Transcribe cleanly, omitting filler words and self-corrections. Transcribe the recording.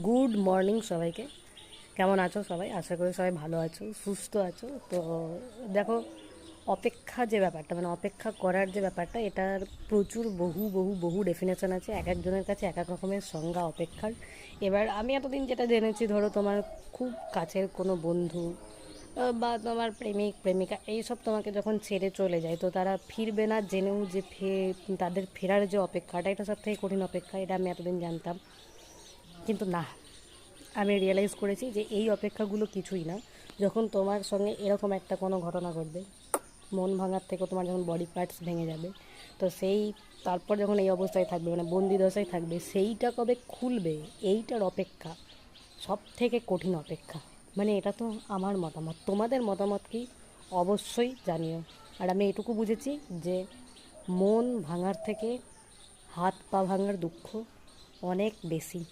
Good morning সবাইকে। কেমন আছো সবাই? আশা করি সবাই ভালো আছো, সুস্থ আছো। তো দেখো, অপেক্ষা যে ব্যাপারটা, মানে অপেক্ষা করার যে ব্যাপারটা, এটার প্রচুর বহু বহু বহু ডেফিনেশন আছে। এক একজনের কাছে এক এক রকমের সংজ্ঞা অপেক্ষার। এবার আমি এতদিন যেটা জেনেছি, ধরো তোমার খুব কাছের কোনো বন্ধু বা তোমার প্রেমিক প্রেমিকা এইসব তোমাকে যখন ছেড়ে চলে যায়, তো তারা ফিরবে না জেনেও যে তাদের ফেরার যে অপেক্ষাটা, এটা সব থেকে কঠিন অপেক্ষা, এটা আমি এতদিন জানতাম। কিন্তু না, আমি রিয়েলাইজ করেছি যে এই অপেক্ষাগুলো কিছুই না। যখন তোমার সঙ্গে এরকম একটা কোনো ঘটনা ঘটবে, মন ভাঙার থেকে তোমার যখন বডি পার্টস ভেঙে যাবে, তো তারপর যখন এই অবস্থায় থাকবে, মানে বন্দি দশায় থাকবে, সেইটা কবে খুলবে, এইটার অপেক্ষা সব থেকে কঠিন অপেক্ষা। মানে এটা তো আমার মতামত, তোমাদের মতামত কি অবশ্যই জানিও। আর আমি এটুকু বুঝেছি যে মন ভাঙার থেকে হাত পা ভাঙার দুঃখ অনেক বেশি।